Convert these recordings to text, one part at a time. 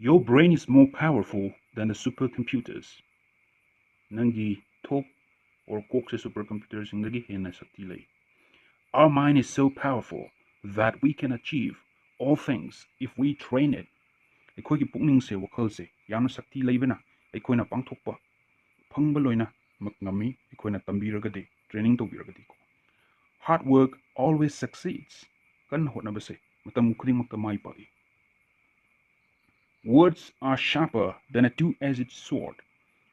Your brain is more powerful than the supercomputers. Nangi top or kokse supercomputers ingagi hena sakti lay. Our mind is so powerful that we can achieve all things if we train it. ꯑꯩꯈꯣꯏꯒꯤ ꯄꯨꯛꯅꯤꯡꯁꯦ ꯋꯥꯈꯜꯁꯦ ꯌꯥꯝꯅ ꯁꯛꯇꯤ ꯂꯩꯕꯅ ꯑꯩꯈꯣꯏꯅ ꯄꯥꯡꯊꯣꯛꯄ ꯐꯪꯕ ꯂꯣꯏꯅ ꯉꯝꯃꯤ ꯑꯩꯈꯣꯏꯅ ꯇꯝꯕꯤꯔꯒꯗꯤ training ꯇꯧꯕꯤꯔꯒꯗꯤꯀꯣ. Hard work always succeeds. ꯀꯟꯅ ꯍꯣꯠꯅꯕꯁꯦ ꯃꯇꯝ ꯈꯨꯗꯤꯡꯃꯛꯇ ꯃꯥꯏ ꯄꯥꯛꯏ. Words are sharper than a two-edged sword.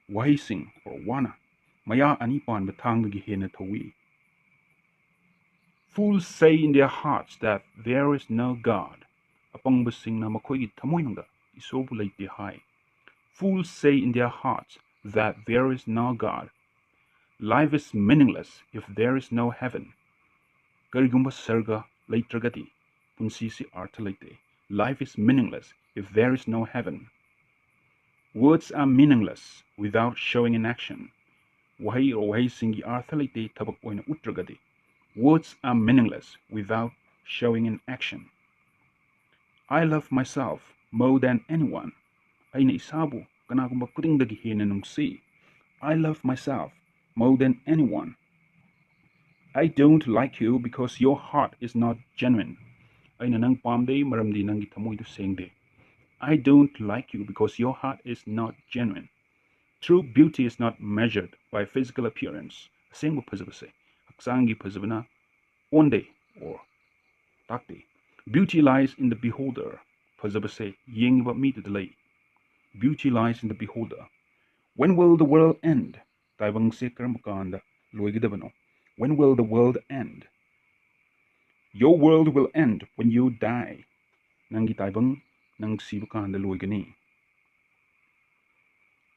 ꯋꯥꯍꯩꯁꯤꯡ or ꯋꯥꯅ ꯃꯌꯥ ꯑꯅꯤ ꯄꯥꯟꯕ ꯊꯥꯡꯗꯒꯤ ꯍꯦꯟꯅ ꯊꯧꯏ. Fools say in their hearts that there is no God. ꯑꯄꯪꯕꯁꯤꯡꯅ ꯃꯈꯣꯏꯒꯤ ꯊꯃꯣꯏꯅꯨꯡꯗ ꯏꯁꯣꯔꯕꯨ ꯂꯩꯇꯦ ꯍꯥꯏ. Fools say in their hearts that there is no God. Life is meaningless if there is no heaven. Karigumba sarga leitragati. Punsisi artha leite. Life is meaningless if there is no heaven. Words are meaningless without showing in action. Wahay or wahay singi artha leite tabak oina utragati. Words are meaningless without showing in action. I love myself more than anyone. Aina isabu kanagumba kudingdagi hena nungsi. I love myself more than anyone. I don't like you because your heart is not genuine. Aina nang pamde maramdi nangi thamoidu sengde. I don't like you because your heart is not genuine. True beauty is not measured by physical appearance. Sengbu phazabase. Haksangi phazabana onde or takde. Beauty lies in the beholder. Phazabase yengiba mitadalay. Beauty lies in the beholder. When will the world end? Taibang se karamakanda loigidabano. When will the world end? Your world will end when you die. Nangi taibang nang sibukanda loigani.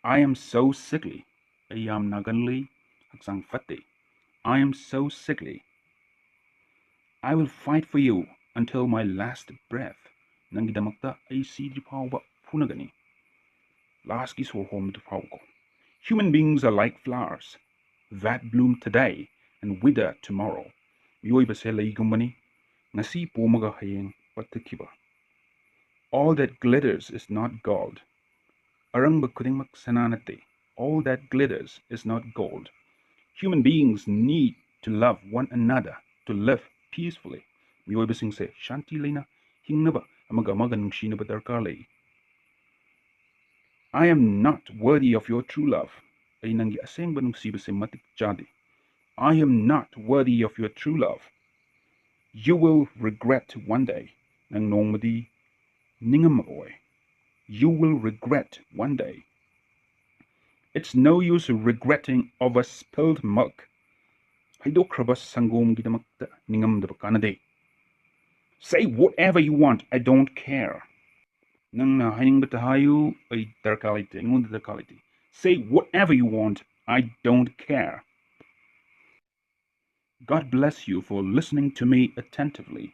I am so sickly. Ayam naganli haksang fate. I am so sickly. I will fight for you until my last breath. Nangi damakta ay sidri pauba punagani. Last ki sor home to pauko. Human beings are like flowers that bloom today and wither tomorrow. Mioiba se laigumbani. Nasi pomaga hayeng patikiba. All that glitters is not gold. Arangba kudingmak sananate. All that glitters is not gold. Human beings need to love one another to live peacefully. Mioiba sing se shanti leina hingnaba amaga amaga nungshinaba darkar lei. I am not worthy of your true love. Ay nangi asengba nungsiba se matik jadi. I am not worthy of your true love. You will regret one day. Nang nongmadi ningam oy. You will regret one day. It's no use regretting over spilled milk. Haidokraba sangom gidamakta ningam dabakanade. Say whatever you want, I don't care. Nang na hining batahayu ay darkalite, ngun darkalite. Say whatever you want, I don't care. God bless you for listening to me attentively.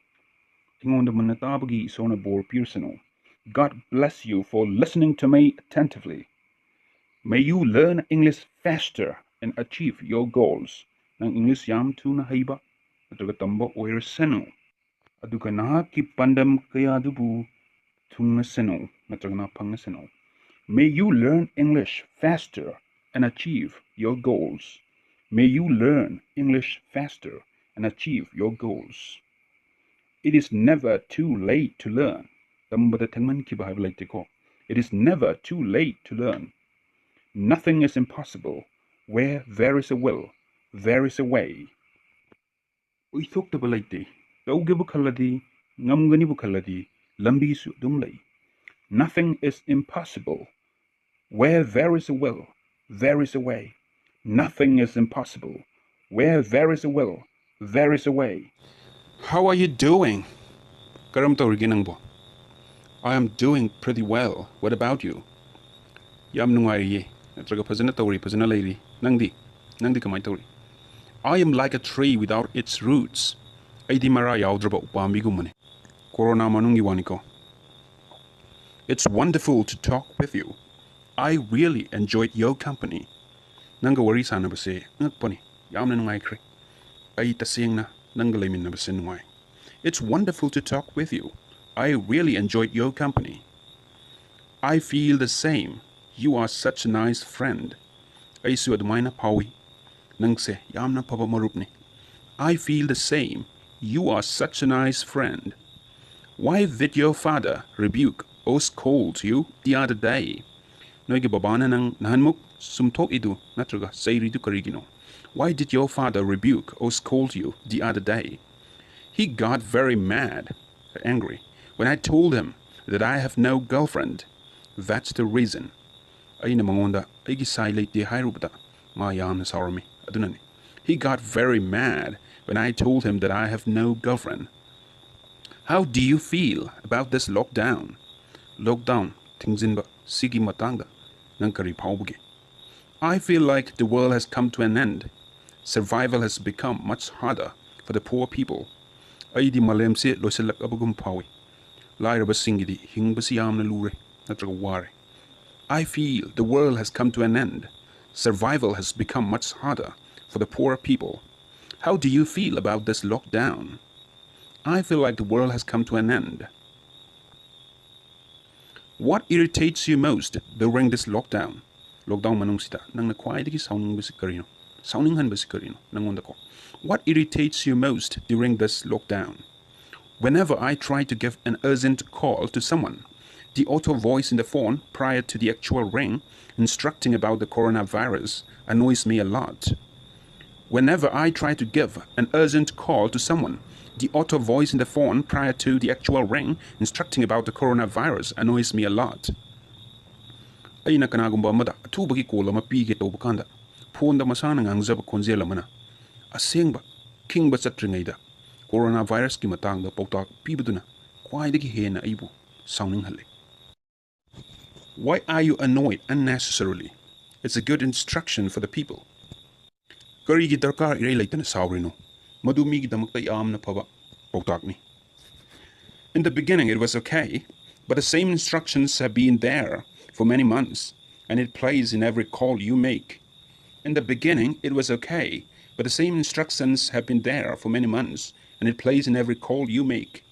God bless you for listening to me attentively. May you learn English faster and achieve your goals. Nang English yam tuna haiba, nataga tamba oirasenu. Aduka nahaki pandam kayadubu tungasenu, nataga na pangasenu. May you learn English faster and achieve your goals. May you learn English faster and achieve your goals. It is never too late to learn. It is never too late to learn. Nothing is impossible. Where there is a will, there is a way. Nothing is impossible. Where there is a will, there is a way. Nothing is impossible. Where there is a will, there is a way. How are you doing? I am doing pretty well. What about you? Yam nungairiye. Natraga phazana tawri, phazana leiri. Nangdi kamai tawri. I am like a tree without its roots. Aidi mara yaudra upambi gumane. Corona manungi waniko. It's wonderful to talk with you. I really enjoyed your company. Nanga wari sana base ngakpani. Yamna nungai kre. Ai tasingna nanga lemin base nungai. It's wonderful to talk with you. I really enjoyed your company. I feel the same. You are such a nice friend. ꯑꯩꯁꯨ ꯑꯗꯨꯃꯥꯏꯅ ꯐꯥꯎꯏ. ꯅꯪꯁꯦ ꯌꯥꯝꯅ ꯐꯕ ꯃꯔꯨꯞꯅꯤ. I feel the same. You are such a nice friend. Why did your father rebuke or scold you the other day? Noigi babana nang nahanmuk sumthok idu natraga sayridu karigino. Why did your father rebuke or scold you the other day? He got very mad, angry, when I told him that I have no girlfriend. That's the reason. Aina mangonda aigi sai leite hairubada ma yamna saurami adunani. He got very mad when I told him that I have no girlfriend. How do you feel about this lockdown? Lockdown tingzinba sigi matangda nang kari phaubuge. I feel like the world has come to an end. Survival has become much harder for the poor people. Aidi malemse loselak abugum phawi. Lairaba singidi hingbasi yamna lure natraga ware. I feel the world has come to an end. Survival has become much harder for the poor people. How do you feel about this lockdown? I feel like the world has come to an end. What irritates you most during this lockdown? Lockdown manungsita nangna khwaidagi sauningbasi karino. Sauninghanbasi karino nangonda ko. What irritates you most during this lockdown? Whenever I try to give an urgent call to someone, the auto voice in the phone prior to the actual ring instructing about the coronavirus annoys me a lot. Whenever I try to give an urgent call to someone, the auto voice in the phone prior to the actual ring instructing about the coronavirus annoys me a lot. Aina kanagumba amada athubagi call ama pige toba kanda phone da masana ngangjaba khonjel amana asengba kingba chatringaida coronavirus ki matangda pautak pibaduna khwaidagi hena aibu sauninghalle. Why are you annoyed unnecessarily? It's a good instruction for the people. Karigi darkar irei laitana saurino madu migi damakta yamna phaba pautakni. In the beginning it was okay, but the same instructions have been there for many months, and it plays in every call you make. In the beginning it was okay, but the same instructions have been there for many months, and it plays in every call you make.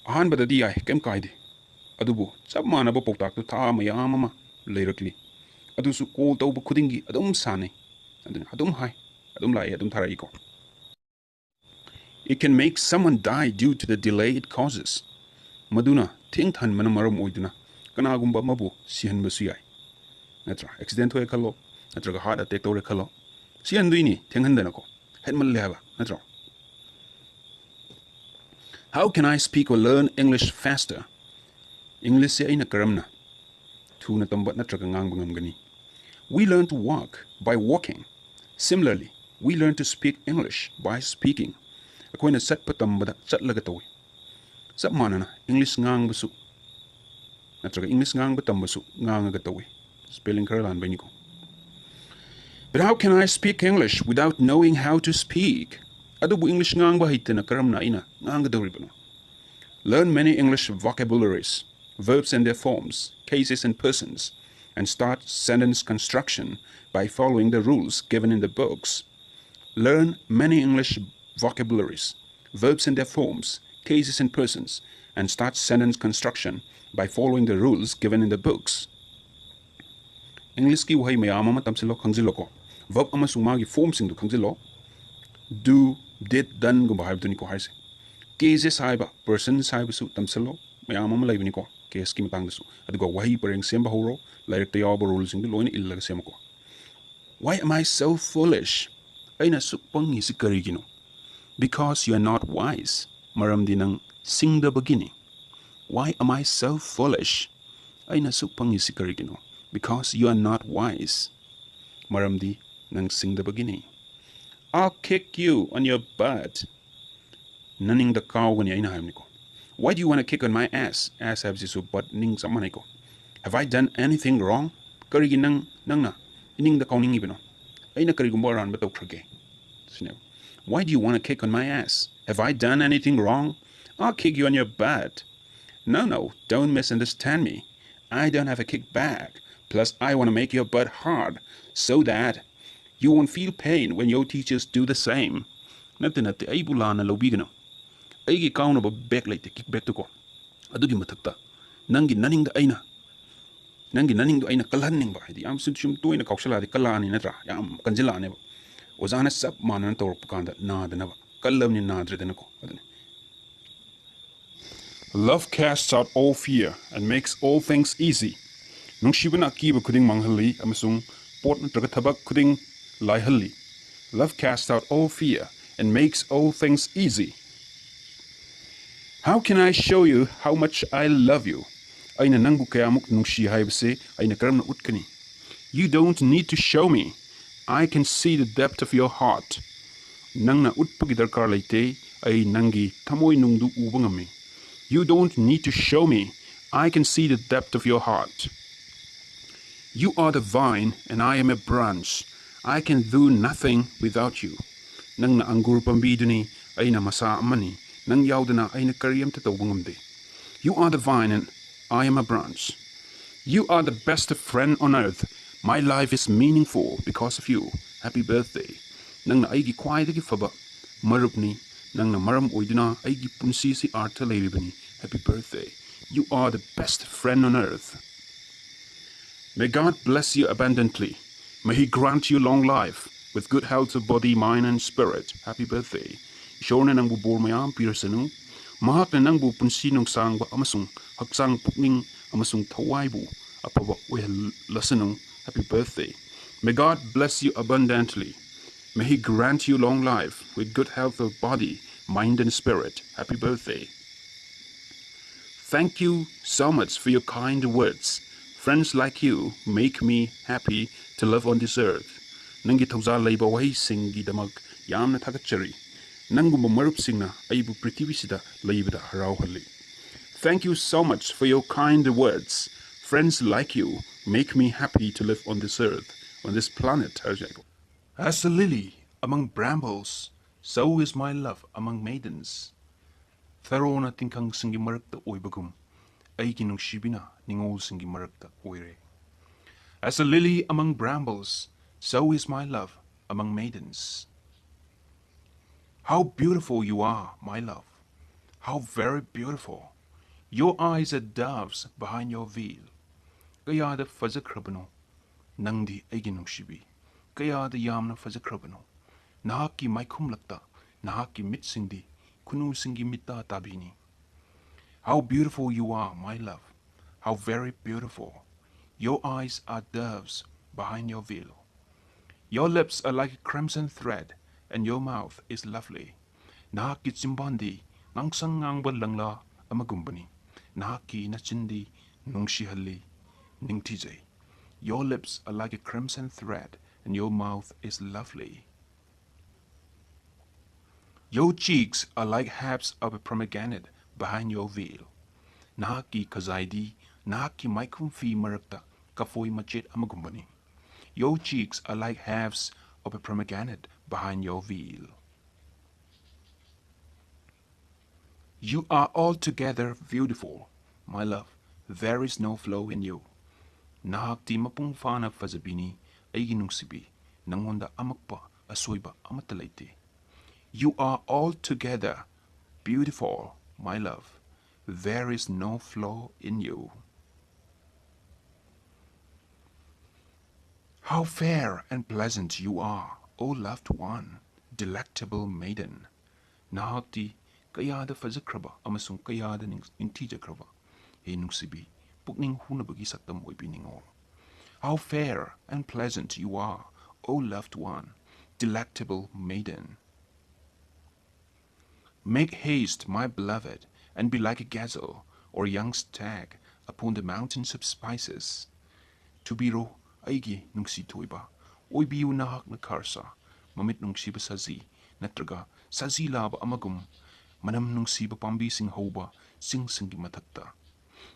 Ahanbadadi ai kem kaide adubu chap manaba pautak tu tha mayam ama leirakli adusu call tawba khudingi adum sane adum hai adum lai adum tharai ko. It can make someone die due to the delay it causes. Maduna ting than mana maram oiduna kanagumba mabu sihanbasu yai natra accident hoy khalo natra heart attack tawre khalo sihanduini thenghandana ko hetmal leba natra. How can I speak or learn English faster? English se aina karamna thuna tambat natraga ngang ngamgani. We learn to walk by walking. Similarly, we learn to speak English by speaking. Akoina satpa tambada chatlaga tawi. Sap manana English ngang basu natraga English ngang ba tambasu ngang ga tawi. Spelling karalan bainiko. But how can I speak English without knowing how to speak? Adubu English ngang ba hitana karamna ina ngang ga dawribano. Learn many English vocabularies, verbs and their forms, cases and persons, and start sentence construction by following the rules given in the books. Learn many English vocabularies, verbs and their forms, cases and persons, and start sentence construction by following the rules given in the books. English ki wahay mayam ama tamsilo khangzilo ko. Verb ama sumagi form sing du khangzilo. Do, did, done gumba haibduni ko haise. Cases haiba, persons haiba su tamsilo mayam ama laibini ko. Case ki matang dasu. Aduga wahi pareng semba horo, lairekta yawaba rules sing du loina illaga sema ko. Why am I so foolish? Aina sukpang isi karigino. Because you are not wise. Maramdi nang sing the beginning. Why am I so foolish? Aina sukpang isi karigino. Because you are not wise. Maramdi nang sing the beginning. I'll kick you on your butt. Naning the cow when aina haimniko. Why do you want to kick on my ass? Ass habsisu butt ning samaniko. Have I done anything wrong? Karigi nang na. Ining the cow ning ibino. Aina karigumbo ran bato krage. Why do you want to kick on my ass? Have I done anything wrong? I'll kick you on your butt. No, don't misunderstand me. I don't have a kick back. Plus, I want to make your butt hard so that you won't feel pain when your teachers do the same. Natte aibulana lobigano. Aigi kauna ba back like the kick back to ko. Adugi matakta. Nangi naning da aina. Nangi naning do aina kalhaning ba. Hidi am sum toina kauksala di kalani natra. Yam kanjilane ba. Ozana sab manan torp kanda na ba. Kallam ni nadre dana ko. Love casts out all fear and makes all things easy. Nungshibana akiba kuding manghali amasung port natraga tabak kuding laihali. Love casts out all fear and makes all things easy. How can I show you how much I love you? Aina nangbu kayamuk nungshi haibase aina karamna utkani. You don't need to show me. I can see the depth of your heart. Nangna utpagi darkar laite ay nangi tamoy nungdu ubangami. You don't need to show me. I can see the depth of your heart. You are the vine, and I am a branch. I can do nothing without you. Nang na angur pambiduni ay na masa amani. Nang yaudana ay na kariyam tatawungamde. You are the vine, and I am a branch. You are the best friend on earth. My life is meaningful because of you. Happy birthday. Nang na aigi kwaidagi faba. Marupni. Nang na maram oiduna aigi punsi si arta leibani. Happy birthday. You are the best friend on earth. May God bless you abundantly. May He grant you long life with good health of body, mind, and spirit. Happy birthday. Ishorna nang bubor mayam pirasanu. Mahak na nang bu punsi nung sangba amasung haksang pukning amasung tawaibu apaba lasanu. Happy birthday. May God bless you abundantly. May He grant you long life with good health of body, mind, and spirit. Happy birthday. Thank you so much for your kind words. Friends like you make me happy to live on this earth. Nangi tawza layba wahi singi damag yamna thakachari. Nangumba marup singna aibu prithivisida laybada harauhali. Thank you so much for your kind words. Friends like you make me happy to live on this earth, on this planet. As a lily among brambles, so is my love among maidens. Tharona tinkang singi marakta oibagum, aigi nungshibina ningol singi marakta oire. As a lily among brambles, so is my love among maidens. How beautiful you are, my love. How very beautiful. Your eyes are doves behind your veil. Kayada fazakrabano, nangdi aigi nungshibi. Kayada yamna fazakrabano. Nahaki maikum lakta, nahaki mitsindi. Kunu singi mita tabini. How beautiful you are, my love. How very beautiful. Your eyes are doves behind your veil. Your lips are like a crimson thread, and your mouth is lovely. Nahaki tsimbandi, nangsang ngangba langla amagumbani. Nahaki nachindi, nungshihalli, ningtijay. Your lips are like a crimson thread, and your mouth is lovely. Your cheeks are like halves of a pomegranate behind your veil. Nahaki kazaidi, nahaki maikum fi marakta, kafoi machet amagumbani. Your cheeks are like halves of a pomegranate behind your veil. You are altogether beautiful, my love. There is no flaw in you. Nahakti mapung fana fazabini, aigi nungsibi, nangonda amakpa, asoiba amatalaite. You are altogether beautiful, my love. There is no flaw in you. How fair and pleasant you are, O loved one, delectable maiden. Nahakti kayada fazakraba amasung kayada ningtijakraba. He nungsibi, pukning hunabagi saktam oibiningol. How fair and pleasant you are, O loved one, delectable maiden. Make haste, my beloved, and be like a gazelle or young stag upon the mountains of spices. Tubiro aigi nungsi toiba, oibiu nahak na karsa, mamit nungsiba sazi, natraga sazi laba amagum, manam nungsiba pambising hoba, sing singi matakta.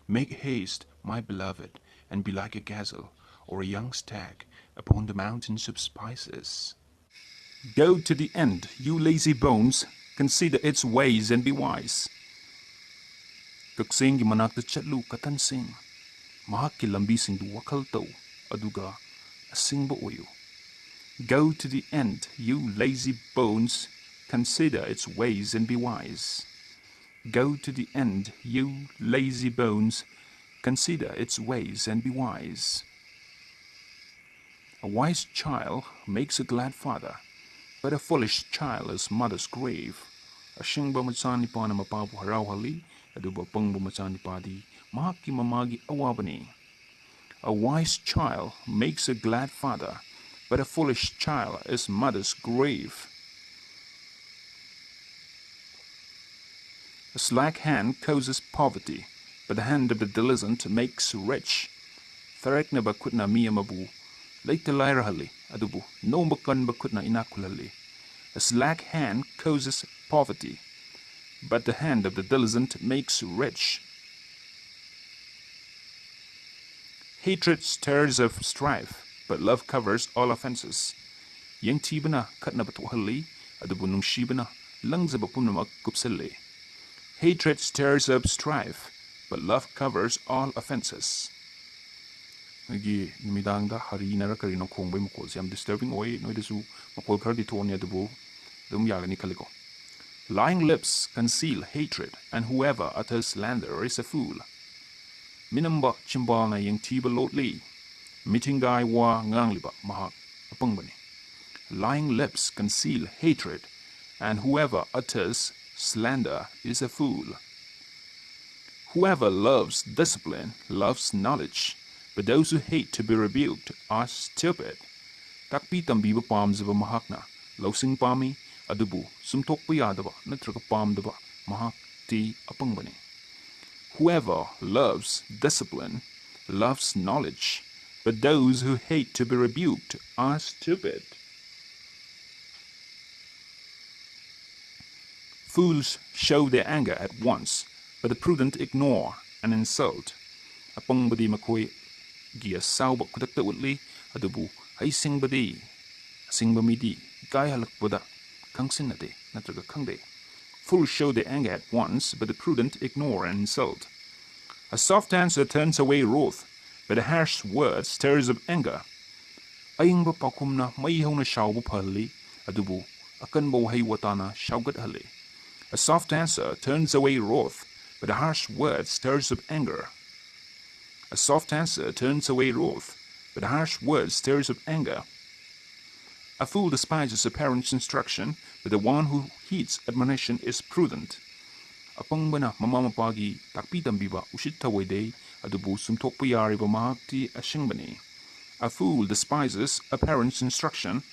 Make haste, my beloved, and be like a gazelle or a young stag upon the mountains of spices. Go to the end, you lazy bones. Consider its ways and be wise. Kaksing manakta chatlu katansing. Mahaki lambising du wakal tau. Aduga asing ba oyo. Go to the end, you lazy bones. Consider its ways and be wise. Go to the end, you lazy bones. consider its ways and be wise. A wise child makes a glad father, but a foolish child is mother's grave. Ashingba macanipa na mapabu harawhali, aduba pangba macanipadi, mahaki mamagi awabani. A wise child makes a glad father, but a foolish child is mother's grave. A slack hand causes poverty, but the hand of the diligent makes rich. Tharekna bakutna miyamabu, later lairahali, adubu, no bakan bakutna inakulali. A slack hand causes poverty, but the hand of the diligent makes rich. Hatred stirs up strife, but love covers all offenses. Yang tibana katna batuhali, adubu nungshibana, langzaba punamak kupsali. Hatred stirs up strife, but love covers all offenses. Nagi nimidangda hari nara karino khongbay mukol siyam disturbing oy noidasu mukol khar ditone adubu dum yagani kaliko. Lying lips conceal hatred, and whoever utters slander is a fool. Minamba chimbal na yang tiba lotli, mitingai wa ngangliba mahak apangbani. Lying lips conceal hatred, and whoever utters slander is a fool. Whoever loves discipline loves knowledge, but those who hate to be rebuked are stupid. Takpi tambiba pamzaba mahakna, lausing pami, adubu, sumtokpa yadaba, natraga pamdaba, mahak ti apangbani. Whoever loves discipline loves knowledge, but those who hate to be rebuked are stupid. Fools show their anger at once, but the prudent ignore an insult. Apangbadi makoi gia sauba kudakta utli, adubu, hay singbadi, singbamidi, gai halakbada, kangsinade, natraga kangde. Fools show their anger at once, but the prudent ignore an insult. A soft answer turns away wrath, but a harsh word stirs up anger. Ayingba pakumna mayhauna shaubu pali, adubu, akanbo hay watana shaugat hali. A soft answer turns away wrath, but a harsh word stirs up anger. A soft answer turns away wrath, but a harsh word stirs up anger. A fool despises a parent's instruction, but the one who heeds admonition is prudent. Apangbana mamamapagi takpitambiba ushitawede adubu sumtokpa yariba mahakti ashingbani. A fool despises a parent's instruction,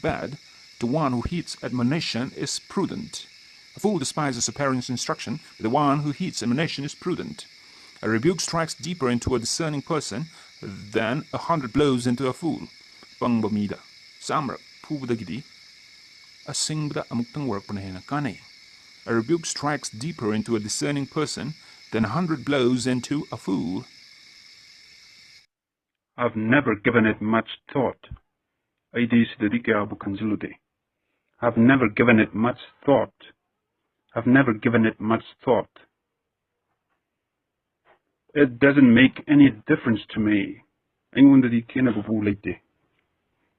but the one who heeds admonition is prudent. A fool despises a parent's instruction, but the one who heeds admonition is prudent. A rebuke strikes deeper into a discerning person than 100 blows into a fool. Pangbamida, samra, pubadagidi, asingbada amuktang workpanahena kane. A rebuke strikes deeper into a discerning person than 100 blows into a fool. I've never given it much thought. I've never given it much thought. I've never given it much thought. It doesn't make any difference to me.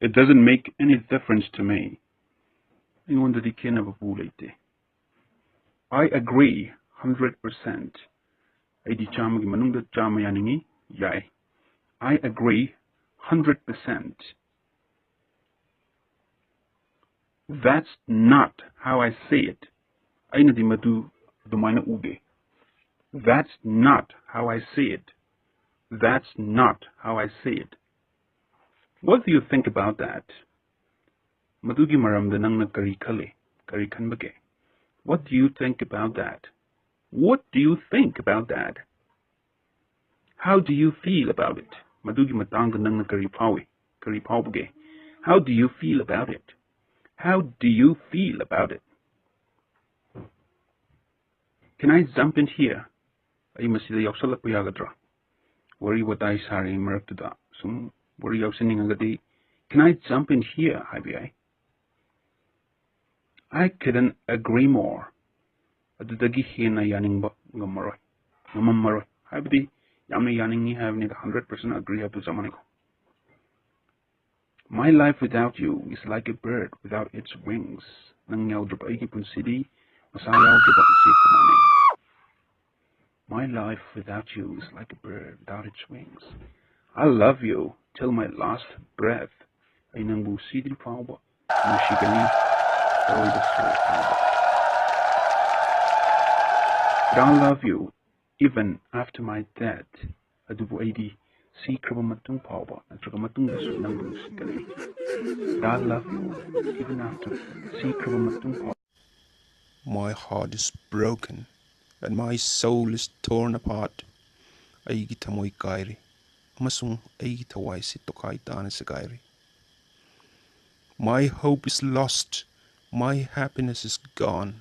It doesn't make any difference to me. I agree 100%. I agree 100%. That's not how I say it. That's not how I say it. That's not how I say it. What do you think about that? Madugi maramda nangna kari khale, kari khanbage. What do you think about that? What do you think about that? How do you feel about it? Madugi matangda nangna kari pawi, kari pawbage. How do you feel about it? How do you feel about it? Can I jump in here? Ay masida yaksala kuyagadra. Worry what I sari maraktuda. Sum worry yaksening agadi. Can I jump in here, IBI? I couldn't agree more. Adudagi hina yaningba ngamaroy. Ngamamaroy. Habdi yamna yaningi having 100% agree up to zamaniko. My life without you is like a bird without its wings. Nang yaw drapa iki punsidi, masayaw drapa isi kumani. My life without you is like a bird without its wings. I'll love you till my last breath. Ay nang busidil fauba, nushigani, aroidasu fauba. But I'll love you even after my death. Adubu aidi sikraba matung fauba, natraga matungdasu nangbu nusigani. But I'll love you even after sikraba matung fauba. My heart is broken, and my soul is torn apart. ꯑꯩꯒꯤ ꯊꯃꯣꯏ ꯀꯥꯏꯔꯤ ꯑꯃꯁꯨꯡ ꯑꯩꯒꯤ ꯊꯋꯥꯏꯁꯤ ꯇꯣꯈꯥꯏ ꯇꯥꯅ ꯁꯦꯒꯥꯏꯔꯤ. My hope is lost. My happiness is gone.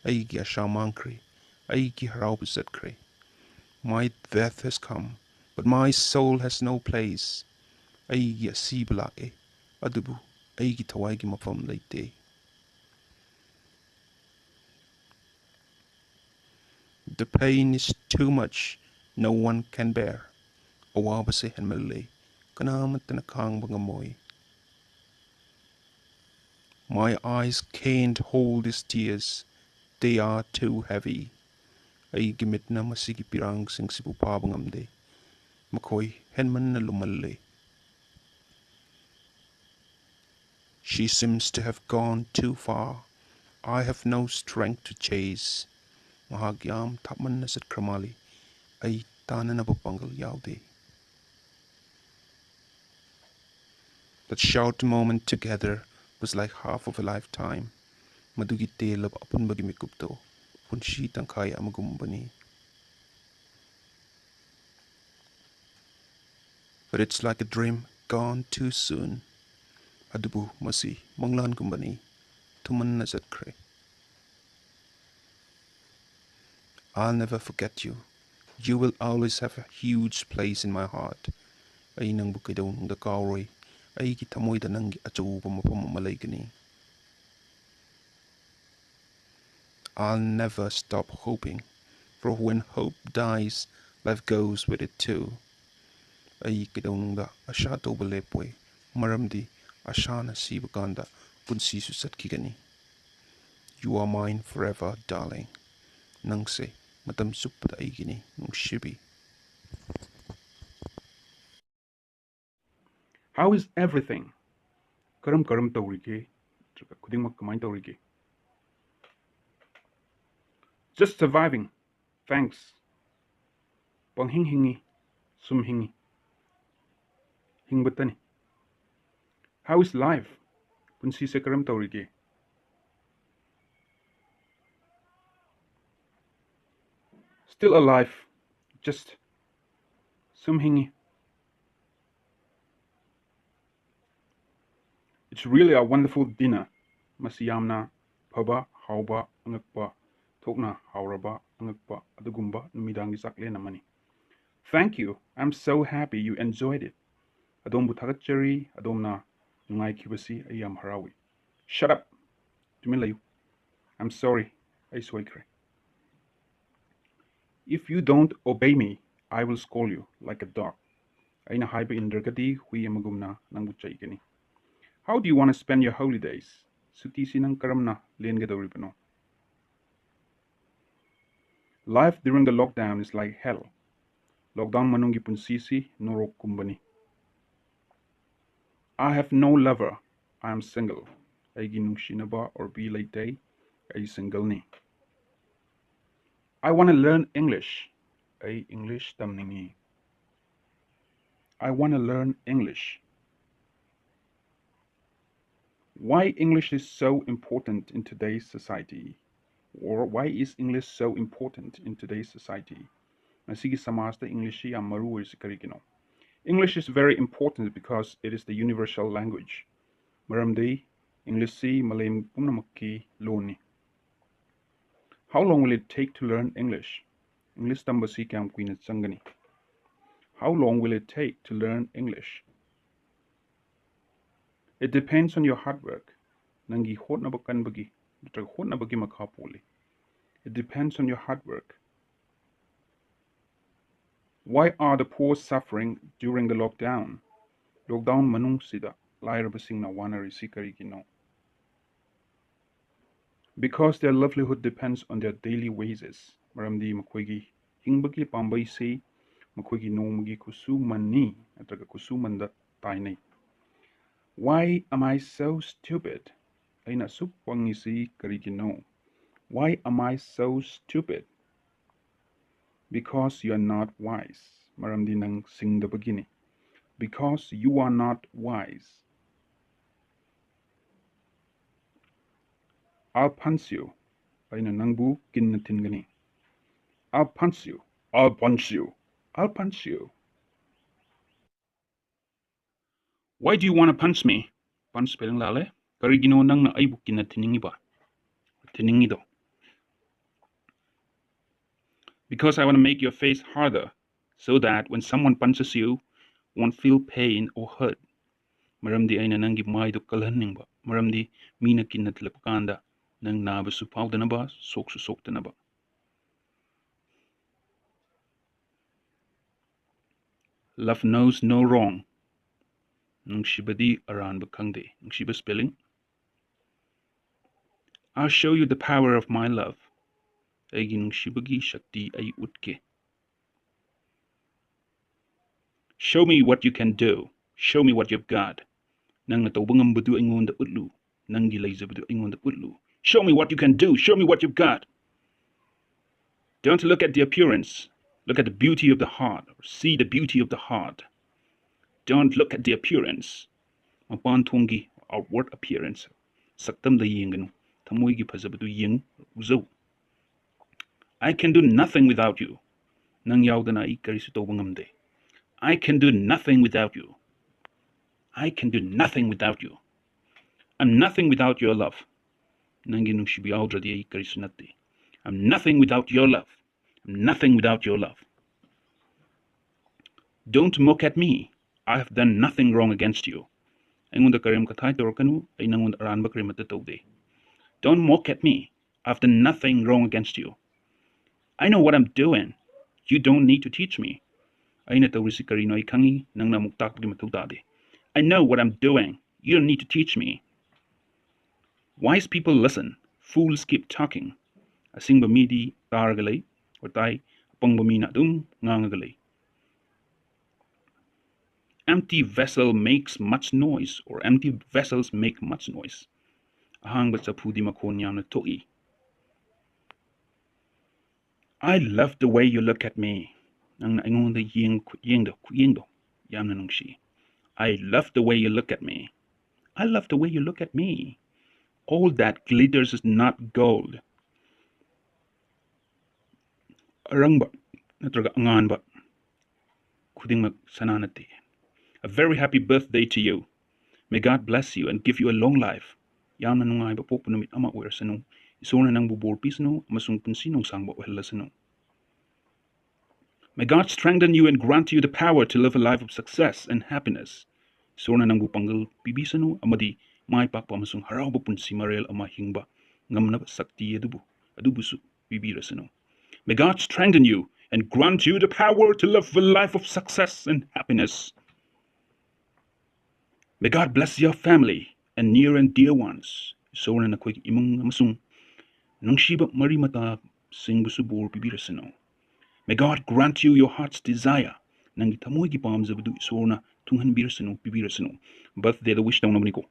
ꯑꯩꯒꯤ ꯑꯁꯥ ꯃꯥꯡꯈ꯭ꯔꯦ. ꯑꯩꯒꯤ ꯍꯔꯥꯎꯕ ꯆꯠꯈ꯭ꯔꯦ. My death has come, but my soul has no place. ꯑꯩꯒꯤ ꯑꯁꯤꯕ ꯂꯥꯛꯑꯦ, ꯑꯗꯨꯕꯨ ꯑꯩꯒꯤ ꯊꯋꯥꯏꯒꯤ ꯃꯐꯝ ꯂꯩꯇꯦ. The pain is too much. No one can bear. ꯑꯋꯥꯕꯁꯦ ꯍꯦꯟꯃꯜꯂꯦ. ꯀꯅꯥꯃꯠꯇꯅ ꯈꯥꯡꯕ ꯉꯝꯃꯣꯏ. My eyes can't hold these tears. They are too heavy. ꯑꯩꯒꯤ ꯃꯤꯠꯅ ꯃꯁꯤꯒꯤ ꯄꯤꯔꯥꯡꯁꯤꯡꯁꯤꯕꯨ ꯐꯥꯕ ꯉꯝꯗꯦ. ꯃꯈꯣꯏ ꯍꯦꯟꯃꯟꯅ ꯂꯨꯝꯃꯜꯂꯦ. She seems to have gone too far. I have no strength to chase. ꯃꯍꯥꯛ ꯌꯥꯝ ꯊꯥꯞꯃꯟꯅ ꯆꯠꯈ꯭ꯔ ꯃꯥꯜꯂꯤ. ꯑꯩ ꯇꯥꯅꯅꯕ ꯄꯥꯡꯒꯜ ꯌꯥꯎꯗꯦ. That short moment together was like half of a lifetime. ꯃꯗꯨꯒꯤ ꯇꯦꯜꯂꯕ ꯑꯄꯨꯟꯕꯒꯤ ꯃꯤꯀꯨꯞꯇꯣ ꯄꯨꯟꯁꯤ ꯇꯪꯈꯥꯏ ꯑꯃꯒꯨꯝꯕꯅꯤ. But it's like a dream gone too soon. ꯑꯗꯨꯕꯨ ꯃꯁꯤ ꯃꯪꯂꯥꯟꯒꯨꯝꯕꯅꯤ. ꯊꯨꯃꯟꯅ ꯆꯠꯈ꯭ꯔꯦ. I'll never forget you. You will always have a huge place in my heart. ꯑꯩ ꯅꯪꯕꯨ ꯀꯩꯗꯧꯅꯨꯡꯗ ꯀꯥꯎꯔꯣꯏ. ꯑꯩꯒꯤ ꯊꯃꯣꯏꯗ ꯅꯪꯒꯤ ꯑꯆꯧꯕ ꯃꯐꯝ ꯑꯃ ꯂꯩꯒꯅꯤ. I'll never stop hoping, for when hope dies, life goes with it too. ꯑꯩ ꯀꯩꯗꯧꯅꯨꯡꯗ ꯑꯁꯥ ꯇꯧꯕ ꯂꯦꯞꯄꯣꯏ, ꯃꯔꯝꯗꯤ ꯑꯁꯥꯅ ꯁꯤꯕ ꯀꯥꯟꯗ ꯄꯨꯟꯁꯤꯁꯨ ꯆꯠꯈꯤꯒꯅꯤ. You are mine forever, darling. ꯅꯪꯁꯦ ꯃꯇꯝ ꯆꯨꯞꯄꯗ ꯑꯩꯒꯤꯅꯤ, ꯅꯨꯡꯁꯤꯕꯤ. How is everything? Karam karam taurige. Khudingmak kamai taurige. Just surviving. Thanks. Panghing hingi. Sum hingi. Hingbatani. How is life? Punsi se karam taurige. Still alive. Just sum hingi. It's really a wonderful dinner. Masiyamna phaba hauba angakpa thokna hauraba angakpa adugumba numidangi saklena mani. Thank you. I'm so happy you enjoyed it. Adombu thagatchari adomna nungai khibasi ayam harawi. Shut up. Tumilayu. I'm sorry. I soikre. If you don't obey me, I will scold you like a dog. Aina haiba indragadi hui amagumna nangbu chaigani. How do you want to spend your holidays? Suti sinang karamna lengadoribano. Life during the lockdown is like hell. Lockdown manungi punsisi norok kumbani. I have no lover. I am single. Aigi nungshinaba or be late ay single ni. I want to learn English. Ay English tamningi. I want to learn English. Why English is so important in today's society? Or why is English so important in today's society? Masigi samasta English ang maru is karigino. English is very important because it is the universal language. Maramdi English si malayam pumnamakki loni. How long will it take to learn English? English tambasi kam kuina changani. How long will it take to learn English? It depends on your hard work. Nangi hotnaba kanbagi, natra hotnabagi makapoli. It depends on your hard work. Why are the poor suffering during the lockdown? Lockdown manung sida lairabasing na wanarisi karigino. Because their livelihood depends on their daily wages. Maramdi makwegi Hingbagi pambaisi makoigi nomagi kusumani natraga kusumanda tainai. Why am I so stupid? Aina suk pangisi karigino. Why am I so stupid? Because you are not wise. Maramdi nang singdabagini. Because you are not wise. I'll punch you. Aina nangbu kinnatingani. I'll punch you. I'll punch you. I'll punch you. Why do you want to punch me? Punch spelling lale. Karigino nang na aibu kinatiningi ba. Tiningi do. Because I want to make your face harder so that when someone punches you, won't feel pain or hurt. Maramdi aina nangi maido kalhanning ba. Maramdi mina kinatlapakanda nang nabasu paudana ba, soksu soktana ba. Love knows no wrong. Nung shibadi aran bakangde. Nung shiba spelling. I'll show you the power of my love. Agi nung shibagi shakti ay utke. Show me what you can do. Show me what you've got. Nang natawbangam badu ingon da utlu. Nang gilayza badu ingon da utlu. Show me what you can do. Show me what you've got. Don't look at the appearance. Look at the beauty of the heart. Or see the beauty of the heart. Don't look at the appearance. Mapan tungi outward appearance. Saktam da yinganu. Tamoy gi phazabadu ying uzo. I can do nothing without you. Nang yaudana I karisu tawbangamde. I can do nothing without you. I can do nothing without you. I'm nothing without your love. Nangi nung shibi audra di ay karisu nati. I'm nothing without your love. I'm nothing without your love. Don't mock at me. I have done nothing wrong against you. Aingonda karim kathay torkanu ay nangonda aranba karimata tawde. Don't mock at me. I've done nothing wrong against you. I know what I'm doing. You don't need to teach me. Aina tawrisi karino ay kangi nang namuktak di matugdade. I know what I'm doing. You don't need to teach me. Wise people listen. Fools keep talking. Asing bamidi targalay or tay apang bamina dum ngangagalay. Empty vessel makes much noise, or empty vessels make much noise. Ahang bat sa pudi makonya na toi. I love the way you look at me. Ang naingon da ying do. Yam na nung shi. I love the way you look at me. I love the way you look at me. All that glitters is not gold. Arang ba? Natraga angan ba? Kuding mag sananati. A very happy birthday to you. May God bless you and give you a long life. Yam na nung ay ba po punamit ama wer sanong. Iso na nang buborpi sanong masung punsinong sang ba wala sanong. May God strengthen you and grant you the power to live a life of success and happiness. Iso na nang bupanggal bibisano amadi may pakpa masung haraw ba punsi marel ama hingba. Ngam na ba sakti adubusu bibira sanong. May God strengthen you and grant you the power to live a life of success and happiness. May God bless your family and near and dear ones. So na nakoy imong masung nang shiba marimata sing busubor bibirasano. May God grant you your heart's desire. Nang itamoy gipam zabadu isona tunghan bibirasano. Birthday the wish daw naman ko.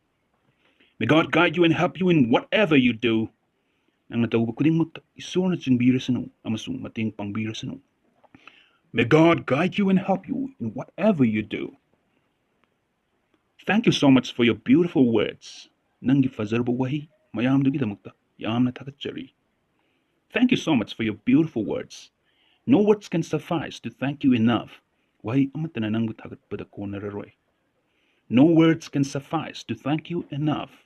May God guide you and help you in whatever you do. Nang natawag ko ding isona sing birasano amasung mating pang birasano. May God guide you and help you in whatever you do. Thank you so much for your beautiful words. Nangi fazarbo wahi mayam dugi damukta yam na takachari. Thank you so much for your beautiful words. No words can suffice to thank you enough. Wahi amatana nang tagat pada ko nararoy. No words can suffice to thank you enough.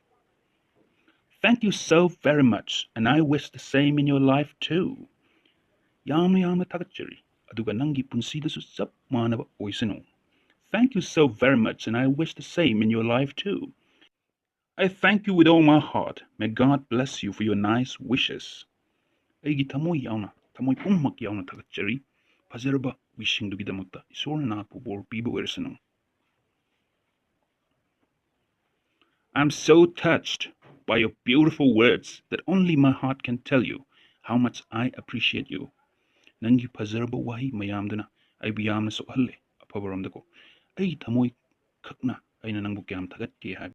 Thank you so very much, and I wish the same in your life too. Yam na takachari. Aduga nangi punsida su sap manaba oisino. Thank you so very much, and I wish the same in your life too. I thank you with all my heart. May God bless you for your nice wishes. Aigi tamoy yauna, tamoy pummak yauna takachari. Pazerba wishing dugidamata isora na pubor pibo ersano. I'm so touched by your beautiful words that only my heart can tell you how much I appreciate you. ꯅꯪꯒꯤ ꯐꯖꯔꯕ ꯋꯥꯍꯩ ꯃꯌꯥꯝꯗꯨꯅ ꯑꯩꯕꯨ ꯌꯥꯝꯅ ꯁꯣꯛꯍꯜꯂꯦ ꯑꯐꯕꯔꯣꯝꯗꯀꯣ ꯑꯩꯒꯤ ꯊꯃꯣꯏ ꯈꯛꯅ ꯑꯩꯅ ꯅꯪꯕꯨ ꯀꯌꯥꯝ ꯊꯥꯒꯠꯀꯦ ꯍꯥꯏꯕ